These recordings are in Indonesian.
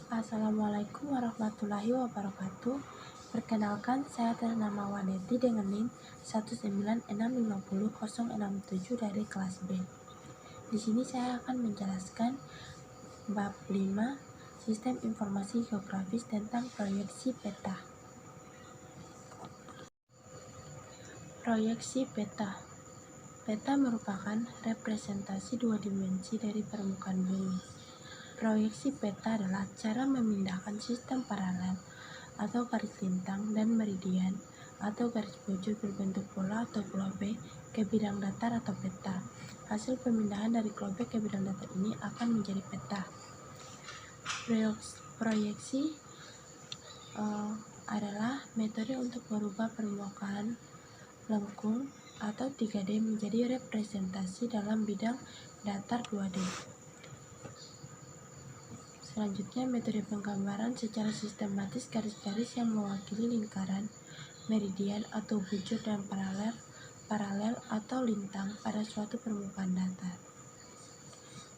Assalamualaikum warahmatullahi wabarakatuh. Perkenalkan, saya atas nama Waneti dengan NIM 196506067 dari kelas B. Di sini saya akan menjelaskan bab 5 Sistem Informasi Geografis tentang proyeksi peta. Proyeksi peta. Peta merupakan representasi dua dimensi dari permukaan bumi. Proyeksi peta adalah cara memindahkan sistem paralel atau garis lintang dan meridian atau garis bujur berbentuk bola atau globe ke bidang datar atau peta. Hasil pemindahan dari globe ke bidang datar ini akan menjadi peta. Proyeksi adalah metode untuk merubah permukaan lengkung atau 3D menjadi representasi dalam bidang datar 2D. Selanjutnya, metode penggambaran secara sistematis garis-garis yang mewakili lingkaran, meridian atau bujur dan paralel atau lintang pada suatu permukaan datar.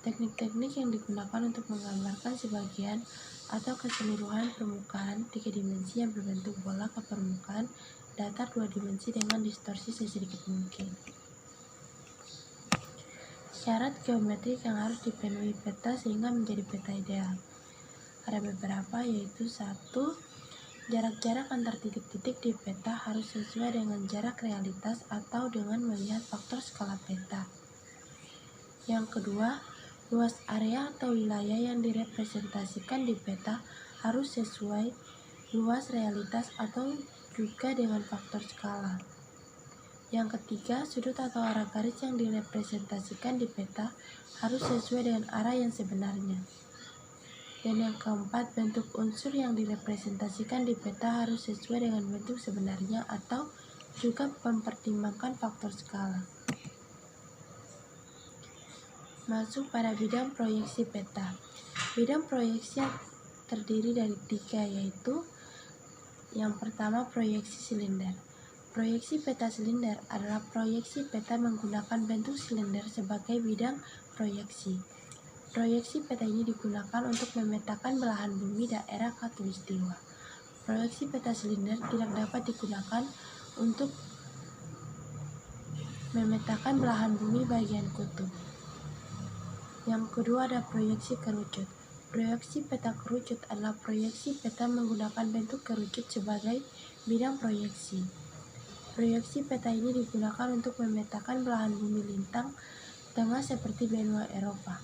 Teknik-teknik yang digunakan untuk menggambarkan sebagian atau keseluruhan permukaan 3 dimensi yang berbentuk bola ke permukaan datar 2 dimensi dengan distorsi sesedikit mungkin. Syarat geometrik yang harus dipenuhi peta sehingga menjadi peta ideal. Ada beberapa, yaitu 1. Jarak-jarak antar titik-titik di peta harus sesuai dengan jarak realitas atau dengan melihat faktor skala peta. Yang kedua, luas area atau wilayah yang direpresentasikan di peta harus sesuai luas realitas atau juga dengan faktor skala. Yang ketiga, sudut atau arah garis yang direpresentasikan di peta harus sesuai dengan arah yang sebenarnya. Dan yang keempat, bentuk unsur yang direpresentasikan di peta harus sesuai dengan bentuk sebenarnya atau juga mempertimbangkan faktor skala. Masuk pada bidang proyeksi peta. Bidang proyeksi terdiri dari 3, yaitu yang pertama, proyeksi silinder. Proyeksi peta silinder adalah proyeksi peta menggunakan bentuk silinder sebagai bidang proyeksi. Proyeksi peta ini digunakan untuk memetakan belahan bumi daerah khatulistiwa. Proyeksi peta silinder tidak dapat digunakan untuk memetakan belahan bumi bagian kutub. Yang kedua ada proyeksi kerucut. Proyeksi peta kerucut adalah proyeksi peta menggunakan bentuk kerucut sebagai bidang proyeksi. Proyeksi peta ini digunakan untuk memetakan belahan bumi lintang tengah seperti benua Eropa.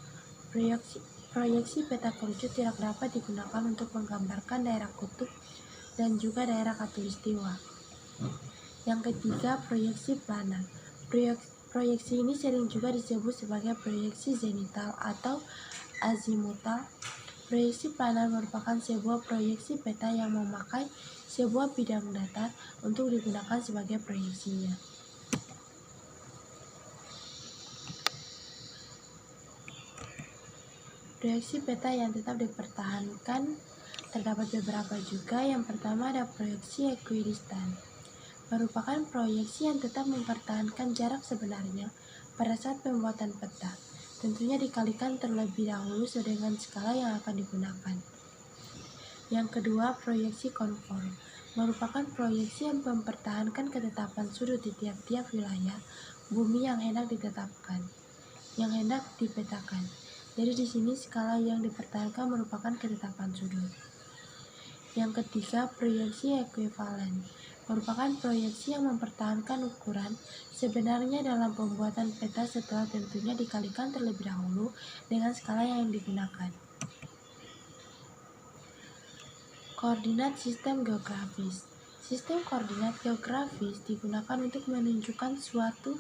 Proyeksi peta kerucut tidak dapat digunakan untuk menggambarkan daerah kutub dan juga daerah khatulistiwa. Yang ketiga, proyeksi planar. Proyeksi ini sering juga disebut sebagai proyeksi zenital atau azimutal. Proyeksi planar merupakan sebuah proyeksi peta yang memakai sebuah bidang datar untuk digunakan sebagai proyeksinya. Proyeksi peta yang tetap dipertahankan terdapat beberapa juga. Yang pertama ada proyeksi ekuidistan. Merupakan proyeksi yang tetap mempertahankan jarak sebenarnya pada saat pembuatan peta. Tentunya dikalikan terlebih dahulu sesuai dengan skala yang akan digunakan. Yang kedua, proyeksi konform. Merupakan proyeksi yang mempertahankan ketetapan sudut di tiap-tiap wilayah bumi yang hendak dipetakan. Jadi di sini skala yang dipertahankan merupakan ketetapan sudut. Yang ketiga, proyeksi ekuivalen. Merupakan proyeksi yang mempertahankan ukuran sebenarnya dalam pembuatan peta setelah tentunya dikalikan terlebih dahulu dengan skala yang digunakan. Koordinat sistem geografis. Sistem koordinat geografis digunakan untuk menunjukkan suatu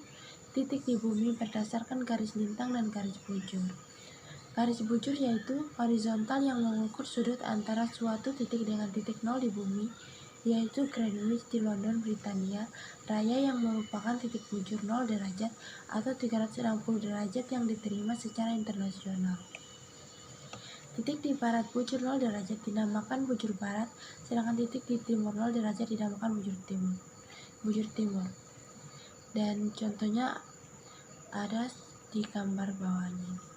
titik di bumi berdasarkan garis lintang dan garis bujur. Garis bujur yaitu horizontal yang mengukur sudut antara suatu titik dengan titik nol di bumi, yaitu Greenwich di London, Britania Raya, yang merupakan titik bujur 0 derajat atau 360 derajat yang diterima secara internasional. Titik di barat bujur 0 derajat dinamakan bujur barat, sedangkan titik di timur 0 derajat dinamakan bujur timur. Dan contohnya ada di gambar bawah ini.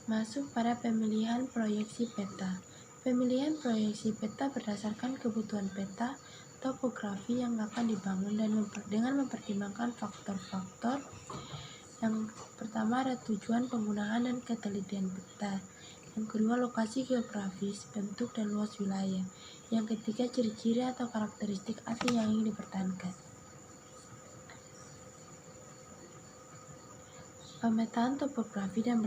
Masuk pada pemilihan proyeksi peta. Pemilihan proyeksi peta berdasarkan kebutuhan peta topografi yang akan dibangun dan dengan mempertimbangkan faktor-faktor. Yang pertama ada tujuan penggunaan dan ketelitian peta. Yang kedua lokasi geografis, bentuk dan luas wilayah. Yang ketiga ciri-ciri atau karakteristik asli yang ingin dipertahankan. Pemetaan topografi dan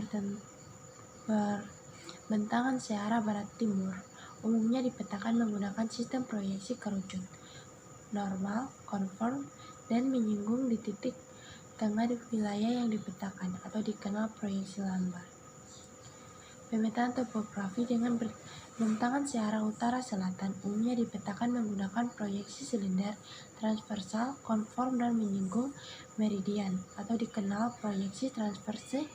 bentangan searah barat timur umumnya dipetakan menggunakan sistem proyeksi kerucut, normal, konform, dan menyinggung di titik tengah di wilayah yang dipetakan atau dikenal proyeksi lambar. Pemetaan topografi dengan bentangan searah utara-selatan umumnya dipetakan menggunakan proyeksi silinder, transversal, konform, dan menyinggung meridian atau dikenal proyeksi transverse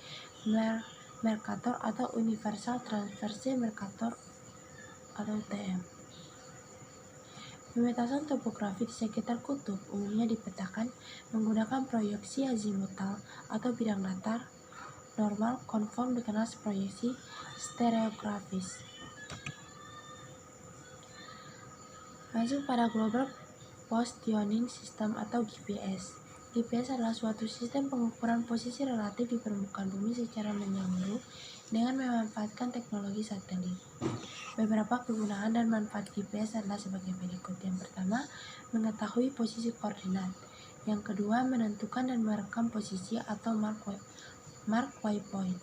Mercator atau Universal Transverse Mercator atau UTM. Pemetasan topografi di sekitar kutub umumnya dipetakan menggunakan proyeksi azimutal atau bidang datar, normal, konform dikenal proyeksi stereografis. Masuk pada Global Positioning System atau GPS. GPS adalah suatu sistem pengukuran posisi relatif di permukaan bumi secara menyeluruh dengan memanfaatkan teknologi satelit. Beberapa kegunaan dan manfaat GPS adalah sebagai berikut. Yang pertama, mengetahui posisi koordinat. Yang kedua, menentukan dan merekam posisi atau mark waypoint.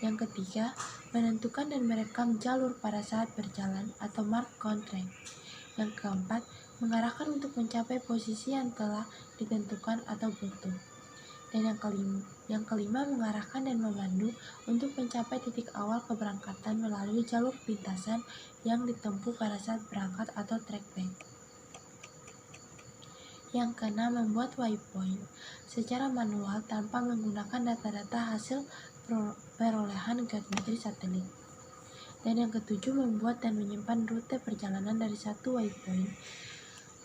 Yang ketiga, menentukan dan merekam jalur pada saat berjalan atau mark contract. Yang keempat, mengarahkan untuk mencapai posisi yang telah ditentukan atau butuh. Dan yang kelima mengarahkan dan memandu untuk mencapai titik awal keberangkatan melalui jalur pintasan yang ditempuh pada saat berangkat atau track back. Yang keenam, membuat waypoint secara manual tanpa menggunakan data-data hasil perolehan geometri satelit. Dan yang ketujuh, membuat dan menyimpan rute perjalanan dari satu waypoint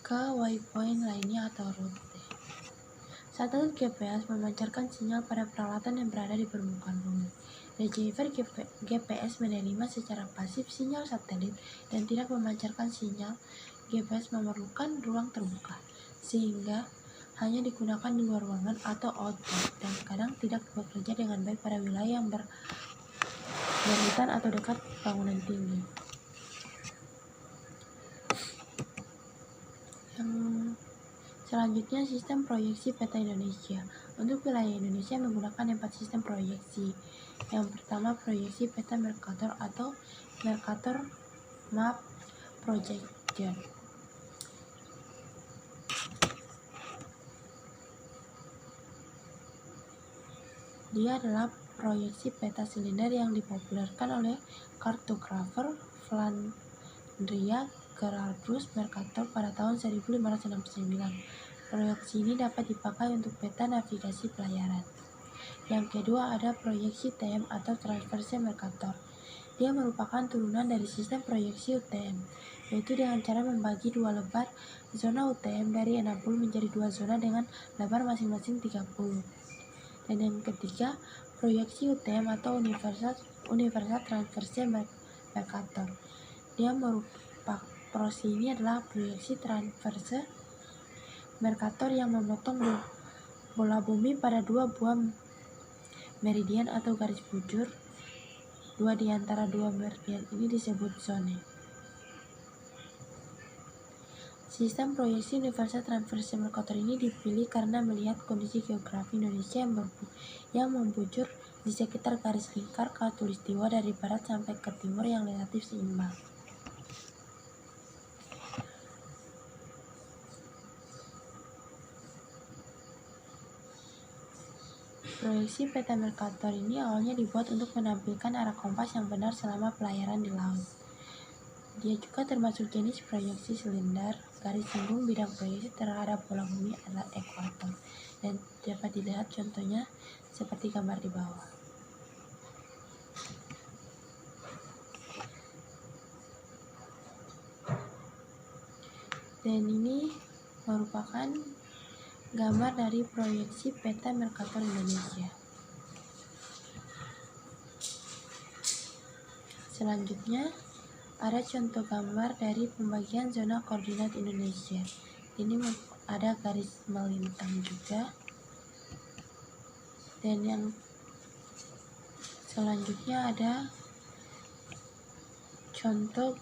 ke waypoint lainnya atau rute. Satelit GPS memancarkan sinyal pada peralatan yang berada di permukaan bumi. Receiver GPS menerima secara pasif sinyal satelit dan tidak memancarkan sinyal. GPS memerlukan ruang terbuka, sehingga hanya digunakan di luar ruangan atau outdoor dan kadang tidak bekerja dengan baik pada wilayah yang berhutan atau dekat bangunan tinggi. Selanjutnya, sistem proyeksi peta Indonesia. Untuk wilayah Indonesia menggunakan 4 sistem proyeksi. Yang pertama, proyeksi peta Mercator atau Mercator Map Projection. Dia adalah proyeksi peta silinder yang dipopulerkan oleh kartografer Flandria Gerardus Mercator pada tahun 1569. Proyeksi ini dapat dipakai untuk peta navigasi pelayaran. Yang kedua ada proyeksi TM atau Transverse Mercator. Dia merupakan turunan dari sistem proyeksi UTM, yaitu dengan cara membagi dua lebar zona UTM dari 60 menjadi dua zona dengan lebar masing-masing 30. Dan yang ketiga, proyeksi UTM atau Universal Transverse Mercator. Dia merupakan proyeksi ini adalah proyeksi transverse Mercator yang memotong bola bumi pada dua buah meridian atau garis bujur. Dua di antara dua meridian ini disebut zone. Sistem proyeksi Universal Transverse Mercator ini dipilih karena melihat kondisi geografi Indonesia yang membujur di sekitar garis lingkar khatulistiwa dari barat sampai ke timur yang relatif seimbang. Proyeksi peta Mercator ini awalnya dibuat untuk menampilkan arah kompas yang benar selama pelayaran di laut. Dia juga termasuk jenis proyeksi silinder. Garis singgung bidang proyeksi terhadap bola bumi adalah ekuator, dan dapat dilihat contohnya seperti gambar di bawah. Dan ini merupakan gambar dari proyeksi peta Mercator Indonesia. Selanjutnya ada contoh gambar dari pembagian zona koordinat Indonesia. Ini ada garis melintang juga. Dan yang selanjutnya ada contoh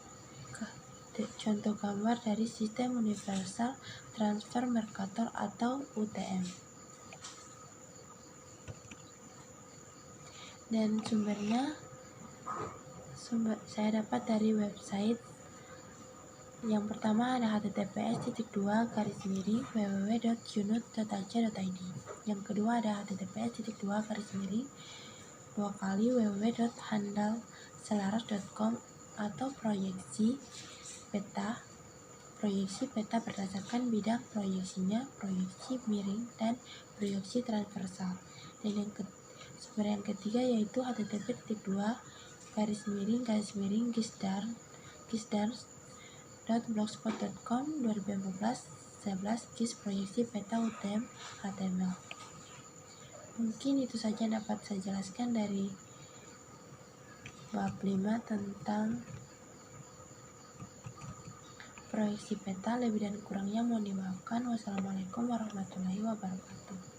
gambar dari sistem universal transfer Mercator atau UTM. Dan saya dapat dari website. Yang pertama ada https://www.junut.ac.id. Yang kedua ada https://www.handalselaras.com atau proyeksi peta berdasarkan bidang proyeksinya, proyeksi miring dan proyeksi transversal. Dan sumber yang ketiga yaitu http://gisdars.blogspot.com 2014-11 GIS proyeksi peta UTM HTML. Mungkin itu saja dapat saya jelaskan dari bab 5 tentang proyeksi peta. Lebih dan kurangnya mohon dimaafkan. Wassalamualaikum warahmatullahi wabarakatuh.